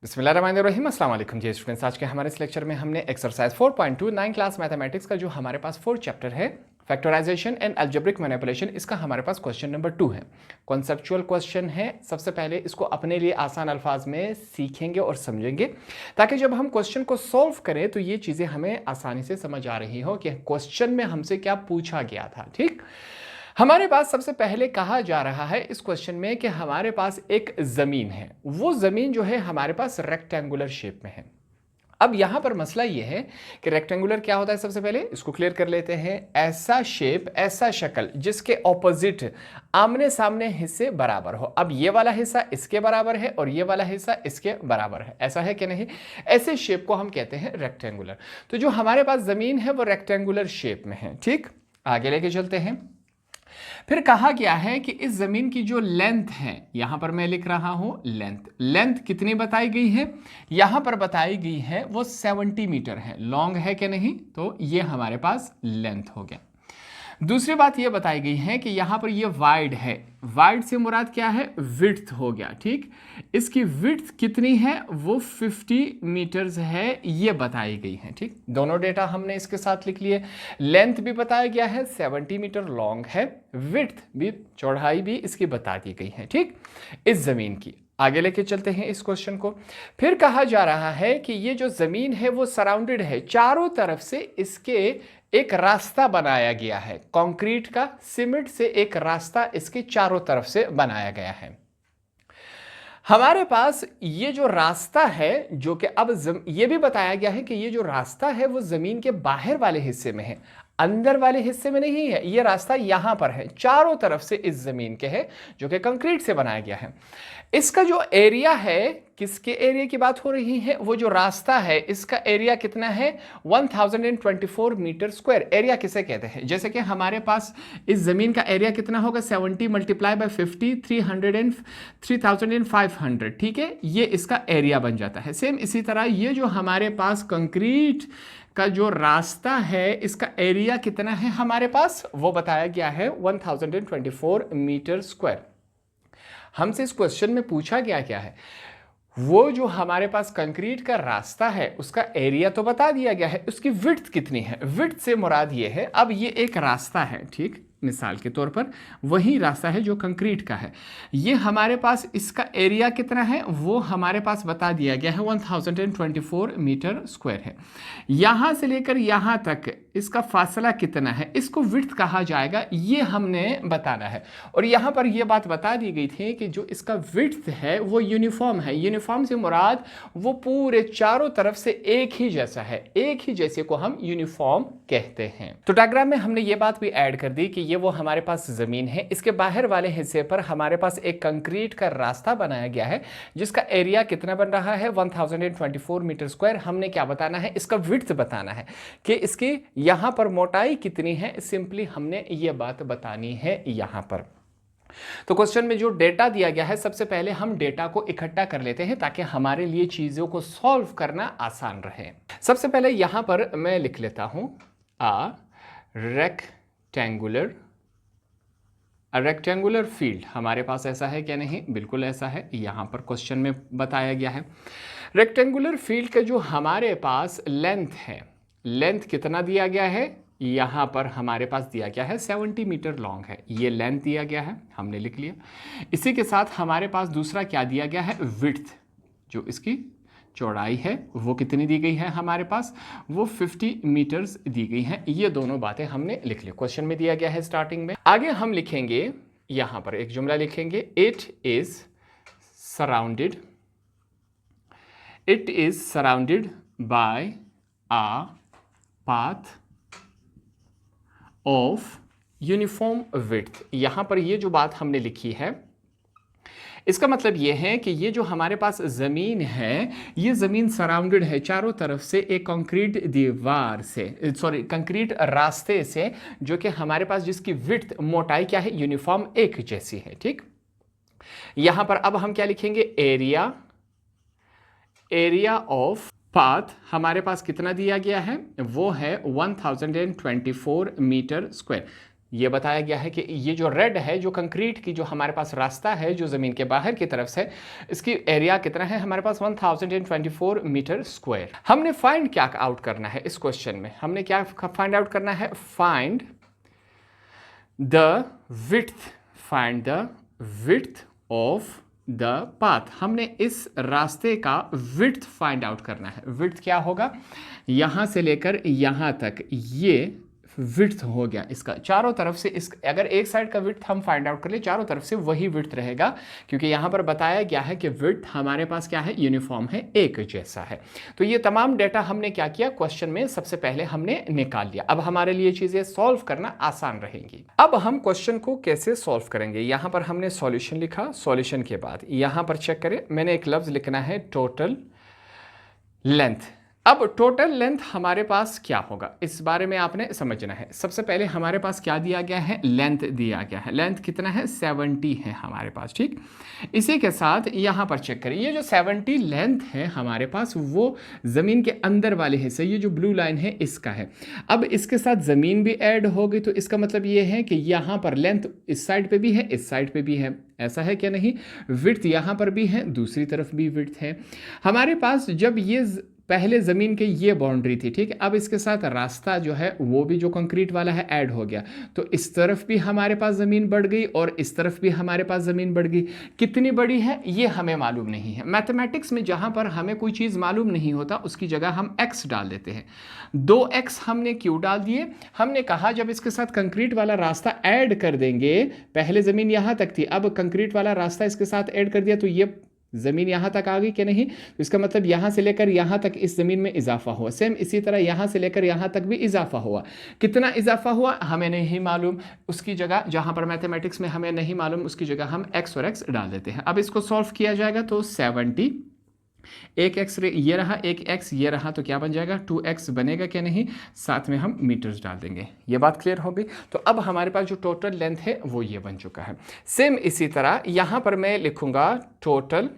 बिस्मिल्लाहिर्रहमानिर्रहीम, अस्सलाम वालेकुम जी स्टूडेंट्स। आज के हमारे इस लेक्चर में हमने एक्सरसाइज 4.2 9 क्लास मैथमेटिक्स का जो हमारे पास 4th चैप्टर है फैक्टराइजेशन एंड अलजेब्रिक मैनिपुलेशन, इसका हमारे पास क्वेश्चन नंबर 2 है। कॉन्सेप्चुअल क्वेश्चन है। सबसे पहले इसको अपने लिए आसान अल्फाज में सीखेंगे और समझेंगे ताकि जब हम क्वेश्चन को सॉल्व करें तो ये चीज़ें हमें आसानी से समझ आ रही हो कि क्वेश्चन में हमसे क्या पूछा गया था। ठीक, हमारे पास सबसे पहले कहा जा रहा है इस क्वेश्चन में कि हमारे पास एक जमीन है। वो जमीन जो है हमारे पास रेक्टेंगुलर शेप में है। अब यहां पर मसला ये है कि रेक्टेंगुलर क्या होता है, सबसे पहले इसको क्लियर कर लेते हैं। ऐसा शेप, ऐसा शक्ल जिसके ऑपोजिट आमने सामने हिस्से बराबर हो। अब ये वाला हिस्सा इसके बराबर है और ये वाला हिस्सा इसके बराबर है, ऐसा है कि नहीं? ऐसे शेप को हम कहते हैं रेक्टेंगुलर। तो जो हमारे पास जमीन है वो रेक्टेंगुलर शेप में है। ठीक, आगे लेके चलते हैं। फिर कहा गया है कि इस जमीन की जो लेंथ है, यहां पर मैं लिख रहा हूं लेंथ कितनी बताई गई है? यहां पर बताई गई है वो 70 मीटर है। लॉन्ग है कि नहीं? तो ये हमारे पास लेंथ हो गया। दूसरी बात ये बताई गई है कि यहां पर ये वाइड है। वाइड से मुराद क्या है? विड्थ हो गया। ठीक, इसकी विड्थ कितनी है? वो 50 मीटर्स है, ये बताई गई है। ठीक, दोनों डेटा हमने इसके साथ लिख लिए। लेंथ भी बताया गया है 70 मीटर लॉन्ग है, विड्थ भी, चौड़ाई भी इसकी बता दी गई है। ठीक, इस जमीन की आगे लेके चलते हैं इस क्वेश्चन को। फिर कहा जा रहा है कि ये जो जमीन है वो सराउंडेड है, चारों तरफ से इसके एक रास्ता बनाया गया है। कंक्रीट का, सीमेंट से एक रास्ता इसके चारों तरफ से बनाया गया है। हमारे पास ये जो रास्ता है, जो कि अब ये भी बताया गया है कि ये जो रास्ता है वो जमीन के बाहर वाले हिस्से में है, अंदर वाले हिस्से में नहीं है। ये रास्ता यहां पर है, चारों तरफ से इस जमीन के है, जो कि कंक्रीट से बनाया गया है। इसका जो एरिया है, किसके एरिया की बात हो रही है? वो जो रास्ता है इसका एरिया कितना है? 1024 मीटर स्क्वायर। एरिया किसे कहते हैं? जैसे कि हमारे पास इस जमीन का एरिया कितना होगा? 70 मल्टीप्लाई बाय 50, 3500। ठीक है, ये इसका एरिया बन जाता है। सेम इसी तरह ये जो हमारे पास कंक्रीट का जो रास्ता है, इसका एरिया कितना है हमारे पास? वो बताया गया है 1024 मीटर स्क्वायर। हमसे इस क्वेश्चन में पूछा गया क्या है? वो जो हमारे पास कंक्रीट का रास्ता है उसका एरिया तो बता दिया गया है, उसकी विड्थ कितनी है? विड्थ से मुराद ये है, अब ये एक रास्ता है, ठीक, मिसाल के तौर पर वही रास्ता है जो कंक्रीट का है। ये हमारे पास इसका एरिया कितना है वो हमारे पास बता दिया गया है, 1024 मीटर स्क्वायर है। यहाँ से लेकर यहाँ तक इसका फासला कितना है, इसको विड्थ कहा जाएगा, ये हमने बताना है। और यहाँ पर यह बात बता दी गई थी कि जो इसका विड्थ है वो यूनिफॉर्म है। यूनिफॉर्म से मुराद वो पूरे चारों तरफ से एक ही जैसा है, एक ही जैसे को हम यूनिफॉर्म कहते हैं। तो डायग्राम में हमने ये बात भी ऐड कर दी कि ये वो हमारे पास जमीन है, इसके बाहर वाले हिस्से पर हमारे पास एक कंक्रीट का रास्ता बनाया गया है जिसका एरिया कितना बन रहा है? 1024 मीटर स्क्वायर। हमने क्या बताना है? इसका विड्थ बताना है कि इसकी यहां पर मोटाई कितनी है। सिंपली हमने ये बात बतानी है यहां पर। तो क्वेश्चन में जो डेटा दिया गया है, सबसे पहले हम डेटा को इकट्ठा कर लेते हैं ताकि हमारे लिए चीजों को सॉल्व करना आसान रहे। सबसे पहले यहां पर मैं लिख लेता हूं रेक्टेंगुलर फील्ड। हमारे पास ऐसा है क्या? नहीं, बिल्कुल ऐसा है, यहां पर क्वेश्चन में बताया गया है। रेक्टेंगुलर फील्ड का जो हमारे पास लेंथ है, लेंथ कितना दिया गया है? यहां पर हमारे पास दिया गया है 70 मीटर लॉन्ग है, ये लेंथ दिया गया है, हमने लिख लिया। इसी के साथ हमारे पास दूसरा क्या दिया गया है? विड्थ, जो इसकी चौड़ाई है वो कितनी दी गई है हमारे पास? वो 50 मीटर्स दी गई हैं। ये दोनों बातें हमने लिख ली, क्वेश्चन में दिया गया है स्टार्टिंग में। आगे हम लिखेंगे, यहां पर एक जुमला लिखेंगे, it is surrounded by a path of uniform width. यहां पर ये जो बात हमने लिखी है इसका मतलब ये है कि ये जो हमारे पास ज़मीन है, ये ज़मीन सराउंडेड है चारों तरफ से एक कंक्रीट दीवार से, कंक्रीट रास्ते से, जो कि हमारे पास जिसकी विड्थ, मोटाई क्या है? यूनिफॉर्म एक जैसी है। ठीक, यहां पर अब हम क्या लिखेंगे? एरिया ऑफ पाथ हमारे पास कितना दिया गया है? वो है 1024 मीटर स्क्वायर। ये बताया गया है कि ये जो रेड है, जो कंक्रीट की जो हमारे पास रास्ता है जो ज़मीन के बाहर की तरफ से, इसकी एरिया कितना है हमारे पास 1024 मीटर स्क्वायर। हमने फाइंड क्या आउट करना है इस क्वेश्चन में, हमने क्या फाइंड आउट करना है, find the width of the path. हमने इस रास्ते का विड्थ फाइंड आउट करना है। विड्थ क्या होगा, यहां से लेकर यहां तक ये विड्थ हो गया इसका, चारों तरफ से इस, अगर एक साइड का विड्थ हम फाइंड आउट कर ले, चारों तरफ से वही विड्थ रहेगा, क्योंकि यहां पर बताया गया है कि विड्थ हमारे पास क्या है, यूनिफॉर्म है, एक जैसा है। तो ये तमाम डेटा हमने क्या किया, क्वेश्चन में सबसे पहले हमने निकाल लिया। अब हमारे लिए चीजें सॉल्व करना आसान रहेंगी। अब हम क्वेश्चन को कैसे सॉल्व करेंगे, यहां पर हमने सॉल्यूशन लिखा, सॉल्यूशन के बाद यहां पर चेक करें, मैंने एक लफ्ज लिखना है टोटल लेंथ। अब टोटल लेंथ हमारे पास क्या होगा, इस बारे में आपने समझना है। सबसे पहले हमारे पास क्या दिया गया है, लेंथ दिया गया है। लेंथ कितना है, 70 है हमारे पास, ठीक। इसी के साथ यहाँ पर चेक करें, ये जो 70 लेंथ है हमारे पास, वो ज़मीन के अंदर वाले हिस्से, ये जो ब्लू लाइन है इसका है। अब इसके साथ ज़मीन भी ऐड हो गई, तो इसका मतलब ये है कि यहाँ पर लेंथ इस साइड पर भी है, इस साइड पर भी है, ऐसा है क्या नहीं। विड्थ यहाँ पर भी है, दूसरी तरफ भी विड्थ है हमारे पास। जब ये पहले ज़मीन के ये बाउंड्री थी, ठीक है, अब इसके साथ रास्ता जो है वो भी जो कंक्रीट वाला है ऐड हो गया, तो इस तरफ भी हमारे पास ज़मीन बढ़ गई और इस तरफ भी हमारे पास ज़मीन बढ़ गई। कितनी बड़ी है ये हमें मालूम नहीं है। मैथमेटिक्स में जहाँ पर हमें कोई चीज़ मालूम नहीं होता उसकी जगह हम x डाल देते हैं। 2x हमने क्यों डाल दिए, हमने कहा जब इसके साथ कंक्रीट वाला रास्ता ऐड कर देंगे, पहले ज़मीन यहाँ तक थी, अब कंक्रीट वाला रास्ता इसके साथ ऐड कर दिया तो ये ज़मीन यहाँ तक आ गई कि नहीं, तो इसका मतलब यहाँ से लेकर यहाँ तक इस ज़मीन में इजाफा हुआ। सेम इसी तरह यहाँ से लेकर यहाँ तक भी इजाफा हुआ। कितना इजाफा हुआ हमें नहीं मालूम, उसकी जगह जहाँ पर मैथमेटिक्स में हमें नहीं मालूम उसकी जगह हम x और x डाल देते हैं। अब इसको सॉल्व किया जाएगा तो 70, एक x ये रहा, एक x ये रहा, तो क्या बन जाएगा, 2x बनेगा क्या नहीं, साथ में हम मीटर्स डाल देंगे। ये बात क्लियर हो गई। तो अब हमारे पास जो टोटल लेंथ है वो ये बन चुका है। सेम इसी तरह यहाँ पर मैं लिखूंगा टोटल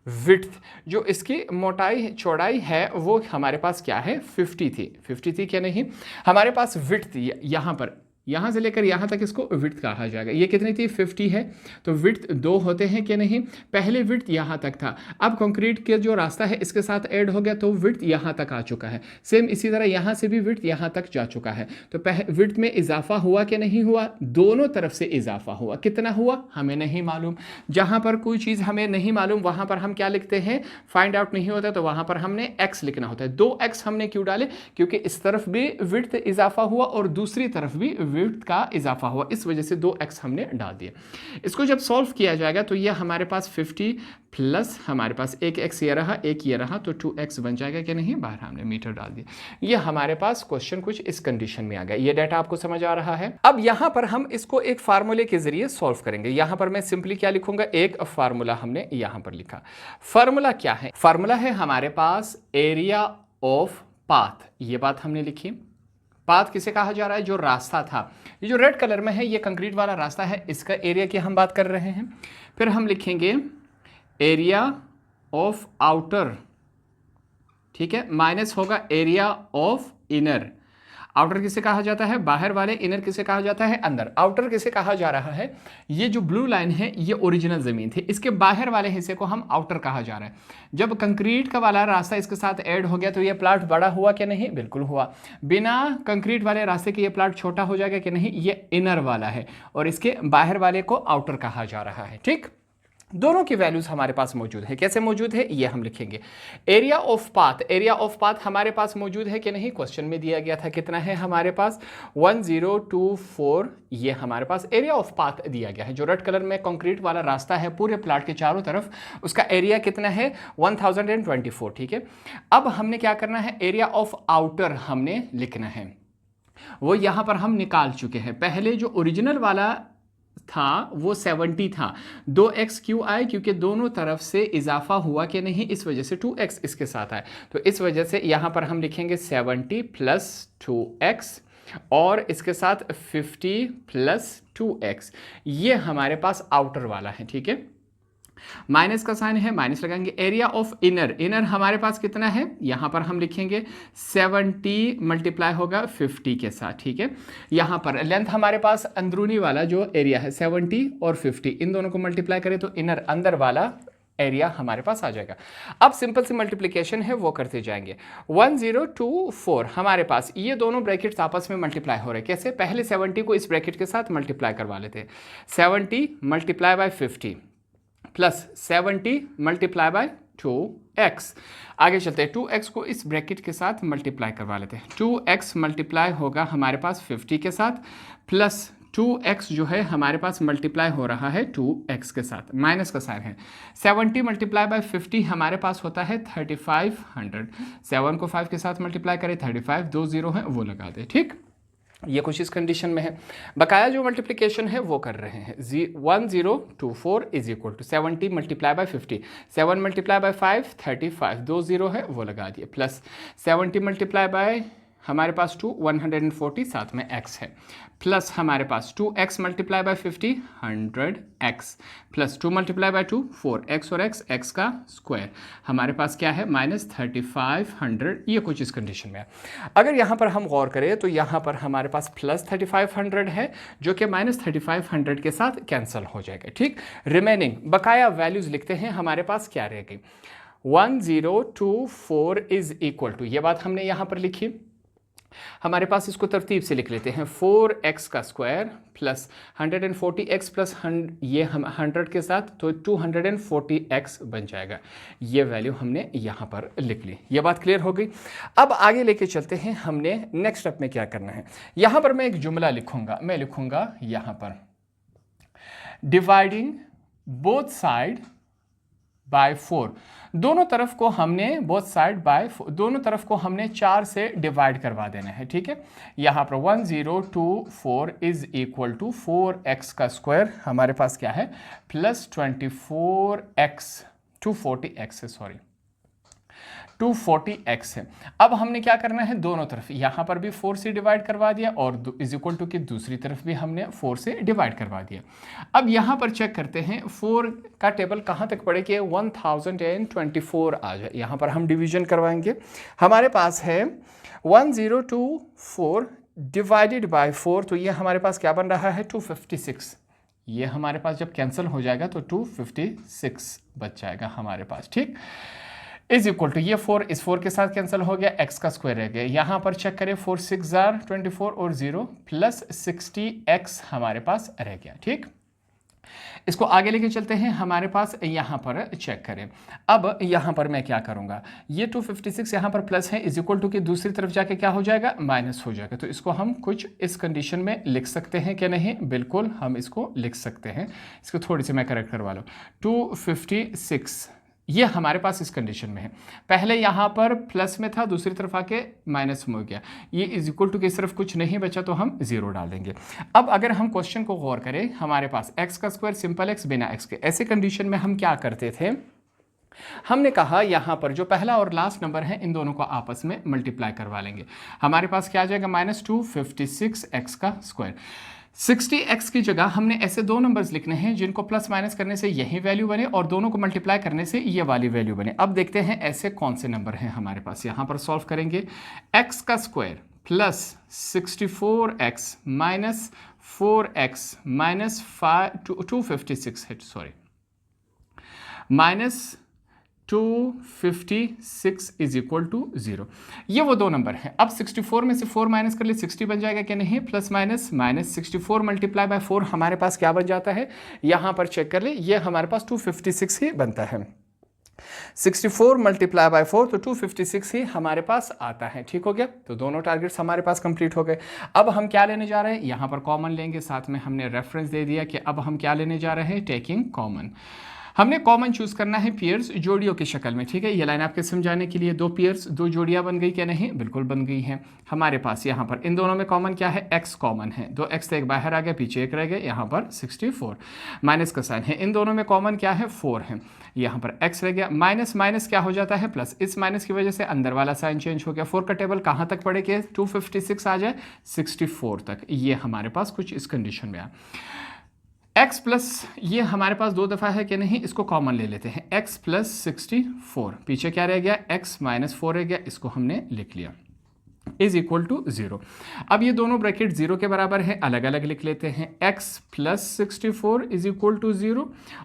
विड्थ, जो इसकी मोटाई चौड़ाई है वो हमारे पास क्या है, 50 थी क्या नहीं। हमारे पास विड्थ यहाँ पर, यहाँ से लेकर यहाँ तक इसको विड्थ कहा जाएगा। ये कितनी थी, 50 है, तो विड्थ 2 होते हैं कि नहीं। पहले विड्थ यहाँ तक था, अब कंक्रीट के जो रास्ता है इसके साथ ऐड हो गया तो विड्थ यहाँ तक आ चुका है। सेम इसी तरह यहाँ से भी विड्थ यहाँ तक जा चुका है। तो विड्थ में इजाफा हुआ कि नहीं हुआ, दोनों तरफ से इजाफा हुआ। कितना हुआ हमें नहीं मालूम। जहाँ पर कोई चीज़ हमें नहीं मालूम वहाँ पर हम क्या लिखते हैं, फाइंड आउट नहीं होता तो वहाँ पर हमने x लिखना होता है। 2x हमने क्यों डाले, क्योंकि इस तरफ भी विड्थ इजाफा हुआ और दूसरी तरफ भी विड्थ का इजाफा हुआ, इस वजह से 2x हमने डाल दिया। इसको जब सॉल्व किया जाएगा तो ये हमारे पास 50 प्लस हमारे पास एक x ये रहा, एक ये रहा, तो 2x बन जाएगा कि नहीं, बाहर हमने मीटर डाल दिया। ये हमारे पास क्वेश्चन कुछ इस कंडीशन में आ गया। ये डाटा आपको समझ आ रहा है। अब यहां पर हम इसको एक फार्मूले के जरिए सॉल्व करेंगे। यहां पर मैं सिंपली क्या लिखूंगा, एक फार्मूला हमने यहां पर लिखा। फार्मूला क्या है, फार्मूला है हमारे पास एरिया ऑफ पाथ। ये बात हमने लिखी। पाथ किसे कहा जा रहा है, जो रास्ता था, ये जो रेड कलर में है ये कंक्रीट वाला रास्ता है, इसका एरिया की हम बात कर रहे हैं। फिर हम लिखेंगे एरिया ऑफ आउटर, ठीक है, माइनस होगा एरिया ऑफ इनर। आउटर किसे कहा जाता है, बाहर वाले, इनर किसे कहा जाता है, अंदर। आउटर किसे कहा जा रहा है, ये जो ब्लू लाइन है ये ओरिजिनल ज़मीन थी, इसके बाहर वाले हिस्से को हम आउटर कहा जा रहा है। जब कंक्रीट का वाला रास्ता इसके साथ ऐड हो गया तो ये प्लाट बड़ा हुआ कि नहीं, बिल्कुल हुआ। बिना कंक्रीट वाले रास्ते के ये प्लाट छोटा हो जाएगा कि नहीं, ये इनर वाला है और इसके बाहर वाले को आउटर कहा जा रहा है, ठीक। दोनों की वैल्यूज हमारे पास मौजूद है। कैसे मौजूद है ये हम लिखेंगे। Area of path, area of path हमारे पास मौजूद है कि नहीं, क्वेश्चन में दिया गया था। कितना है हमारे पास, 1024, ये हमारे पास एरिया ऑफ पाथ दिया गया है। जो रेड कलर में कंक्रीट वाला रास्ता है पूरे प्लाट के चारों तरफ, उसका एरिया कितना है, 1024, ठीक है। अब हमने क्या करना है, एरिया ऑफ आउटर हमने लिखना है, वो यहां पर हम निकाल चुके हैं। पहले जो ओरिजिनल वाला था वो 70 था, 2x क्यों आए, क्योंकि दोनों तरफ से इजाफा हुआ कि नहीं, इस वजह से 2x इसके साथ आए। तो इस वजह से यहां पर हम लिखेंगे 70 प्लस 2x और इसके साथ 50 प्लस 2x, ये हमारे पास आउटर वाला है, ठीक है। माइनस का साइन है, माइनस लगाएंगे। एरिया ऑफ इनर, इनर हमारे पास कितना है, यहाँ पर हम लिखेंगे 70 मल्टीप्लाई होगा 50 के साथ, ठीक है। यहाँ पर लेंथ हमारे पास अंदरूनी वाला जो एरिया है 70 और 50, इन दोनों को मल्टीप्लाई करें तो इनर अंदर वाला एरिया हमारे पास आ जाएगा। अब सिंपल सी मल्टीप्लिकेशन है वो करते जाएंगे। 1024 हमारे पास ये दोनों ब्रैकेट्स आपस में मल्टीप्लाई हो रहे हैं। कैसे, पहले 70 को इस ब्रैकेट के साथ मल्टीप्लाई करवा लेते हैं। 70 multiply by 50 plus 70 multiply bye 2x। आगे चलते हैं, 2x को इस ब्रैकेट के साथ मल्टीप्लाई करवा लेते हैं। 2x मल्टीप्लाई होगा हमारे पास 50 के साथ, प्लस 2x जो है हमारे पास मल्टीप्लाई हो रहा है 2x के साथ, माइनस का साइन है। 70 मल्टीप्लाई बाय 50 हमारे पास होता है 3500। 7 को 5 के साथ मल्टीप्लाई करें 35, 2 0 है वो लगा दें, ठीक। ये कुछ इस कंडीशन में है। बकाया जो मल्टीप्लिकेशन है वो कर रहे हैं। 1024 is equal to 70 multiply by 50, 7 multiply by 5 35, 2 0 है वो लगा दिए, प्लस 70 मल्टीप्लाई बाय हमारे पास 2 140 साथ में x है, प्लस हमारे पास 2x multiply by 50 100x, plus 2 multiply by 2 4x और x का स्क्वायर हमारे पास क्या है माइनस 3500। ये कुछ इस कंडीशन में है। अगर यहाँ पर हम गौर करें तो यहाँ पर हमारे पास प्लस 3500 है जो कि माइनस 3500 के साथ कैंसिल हो जाएगा, ठीक। रिमेनिंग बकाया वैल्यूज लिखते हैं, हमारे पास क्या रहेगी 1024 इज इक्वल टू, ये बात हमने यहाँ पर लिखी। हमारे पास इसको तरतीब से लिख लेते हैं, 4x का स्क्वायर प्लस 140x प्लस ये हम 100 के साथ तो 240x बन जाएगा। ये वैल्यू हमने यहाँ पर लिख ली। ये बात क्लियर हो गई। अब आगे लेके चलते हैं, हमने नेक्स्ट स्टेप में क्या करना है। यहाँ पर मैं एक जुमला लिखूंगा, मैं लिखूंगा यहाँ पर डिवाइडिंग बोथ साइड बाय 4, दोनों तरफ को हमने बोथ साइड बाय, दोनों तरफ को हमने 4 से डिवाइड करवा देना है, ठीक है। यहाँ पर 1024 इज इक्वल टू 4x का स्क्वायर हमारे पास क्या है प्लस 24x 240x है, सॉरी 240x है। अब हमने क्या करना है, दोनों तरफ यहाँ पर भी 4 से डिवाइड करवा दिया और इज इक्वल टू की दूसरी तरफ भी हमने 4 से डिवाइड करवा दिया। अब यहाँ पर चेक करते हैं 4 का टेबल कहाँ तक पड़े कि 1024 आ जाए। यहाँ पर हम डिवीजन करवाएंगे, हमारे पास है 1024 डिवाइडेड बाय 4, तो ये हमारे पास क्या बन रहा है 256। ये हमारे पास जब कैंसिल हो जाएगा तो 256 बच जाएगा हमारे पास, ठीक। इज इक्वल टू ये 4 इस 4 के साथ कैंसिल हो गया, x का स्क्वायर रह गया। यहाँ पर चेक करें 4 6 24 और 0 प्लस 60x हमारे पास रह गया, ठीक। इसको आगे लेके चलते हैं, हमारे पास यहाँ पर चेक करें। अब यहाँ पर मैं क्या करूँगा, ये 256 यहाँ पर प्लस है, इज इक्वल टू की दूसरी तरफ जाके क्या हो जाएगा माइनस हो जाएगा। तो इसको हम कुछ इस कंडीशन में लिख सकते हैं कि नहीं, बिल्कुल हम इसको लिख सकते हैं। इसको थोड़ी सी मैं करेक्ट करवा लूँ, 256 ये हमारे पास इस कंडीशन में है। पहले यहाँ पर प्लस में था, दूसरी तरफ आके माइनस में हो गया, ये इज इक्वल टू की सिर्फ कुछ नहीं बचा तो हम 0 डाल देंगे। अब अगर हम क्वेश्चन को गौर करें, हमारे पास x का स्क्वायर सिंपल x बिना x के, ऐसे कंडीशन में हम क्या करते थे, हमने कहा यहाँ पर जो पहला और लास्ट नंबर है इन दोनों को आपस में मल्टीप्लाई करवा लेंगे। हमारे पास क्या आ जाएगा माइनस 256x का स्क्वायर। 60x की जगह हमने ऐसे दो नंबर्स लिखने हैं जिनको प्लस माइनस करने से यही वैल्यू बने और दोनों को मल्टीप्लाई करने से ये वाली वैल्यू बने। अब देखते हैं ऐसे कौन से नंबर हैं हमारे पास। यहाँ पर सॉल्व करेंगे, x का square plus 64x minus 4x minus 256 है, sorry minus 256 is equal to 0। ये वो दो नंबर हैं। अब 64 में से 4 माइनस कर ले 60 बन जाएगा कि नहीं, plus minus minus 64 multiply by 4 हमारे पास क्या बन जाता है, यहाँ पर चेक कर ले, ये हमारे पास 256 ही बनता है। 64 मल्टीप्लाई बाय 4 तो 256 ही हमारे पास आता है। ठीक हो गया, तो दोनों टारगेट्स हमारे पास कंप्लीट हो गए। अब हम क्या लेने जा रहे हैं, यहाँ पर कॉमन लेंगे, साथ में हमने रेफरेंस दे दिया कि अब हम क्या लेने जा रहे हैं, टेकिंग कॉमन। हमने कॉमन चूज करना है पेयर्स जोड़ियों की शक्ल में। ठीक है, ये लाइन आपके समझाने के लिए, दो पेयर्स दो जोड़ियां बन गई क्या नहीं, बिल्कुल बन गई हैं। हमारे पास यहाँ पर इन दोनों में कॉमन क्या है, x कॉमन है, दो x तो एक बाहर आ गया, पीछे एक रह गया, यहाँ पर 64 माइनस का साइन है। इन दोनों में कॉमन क्या है, 4 है, यहाँ पर x रह गया, माइनस माइनस क्या हो जाता है प्लस, इस माइनस की वजह से अंदर वाला साइन चेंज हो गया। 4 का टेबल कहाँ तक पड़े कि 256 आ जाए 64 तक, ये हमारे पास कुछ इस कंडीशन में आया। x प्लस ये हमारे पास 2 दफ़ा है कि नहीं, इसको कॉमन ले लेते हैं। x प्लस 64, पीछे क्या रह गया, x माइनस 4 रह गया, इसको हमने लिख लिया, इज इक्वल टू 0। अब ये दोनों ब्रैकेट 0 के बराबर है, अलग अलग लिख लेते हैं। x plus 64 is equal to 0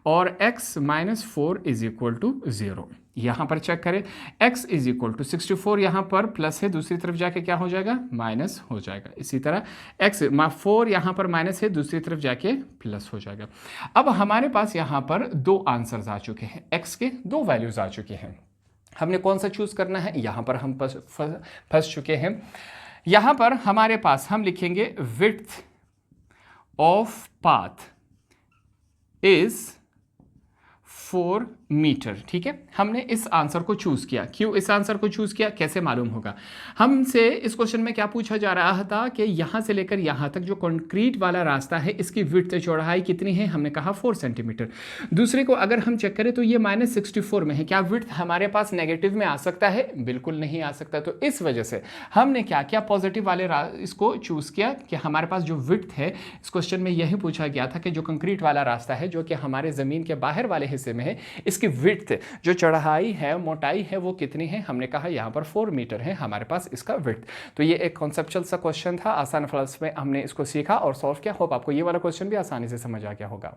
और x minus 4 is equal to 0। यहाँ पर चेक करें, x इज इक्वल टू 64 यहाँ पर प्लस है, दूसरी तरफ जाके क्या हो जाएगा, माइनस हो जाएगा। इसी तरह x 4 यहाँ पर माइनस है, दूसरी तरफ जाके प्लस हो जाएगा। अब हमारे पास यहाँ पर 2 आंसर्स आ चुके हैं, x के 2 वैल्यूज आ चुके हैं। हमने कौन सा चूज करना है, यहाँ पर हम फंस चुके हैं। यहाँ पर हमारे पास हम लिखेंगे width of path is 4 metre. ठीक है, हमने इस आंसर को चूज किया। क्यों इस आंसर को चूज किया, कैसे मालूम होगा? हमसे इस क्वेश्चन में क्या पूछा जा रहा था कि यहाँ से लेकर यहाँ तक जो कंक्रीट वाला रास्ता है, इसकी विड्थ चौड़ाई कितनी है, हमने कहा 4 सेंटीमीटर। दूसरे को अगर हम चेक करें तो ये -64 में है, क्या विड्थ हमारे पास नेगेटिव में आ सकता है? बिल्कुल नहीं आ सकता। तो इस वजह से हमने क्या किया, पॉजिटिव वाले इसको चूज किया कि हमारे पास जो विड्थ है, इस क्वेश्चन में यही पूछा गया था कि जो कंक्रीट वाला रास्ता है जो कि हमारे जमीन के बाहर वाले हिस्से में है, इसकी विड्थ जो चढ़ाई है, मोटाई है, वो कितनी है? हमने कहा यहाँ पर 4 मीटर है हमारे पास इसका विड्थ। तो ये एक कॉन्सेप्चुअल सा क्वेश्चन था, आसान फ्लस में हमने इसको सीखा और सॉल्व किया। होप आपको ये वाला क्वेश्चन भी आसानी से समझ आ गया होगा।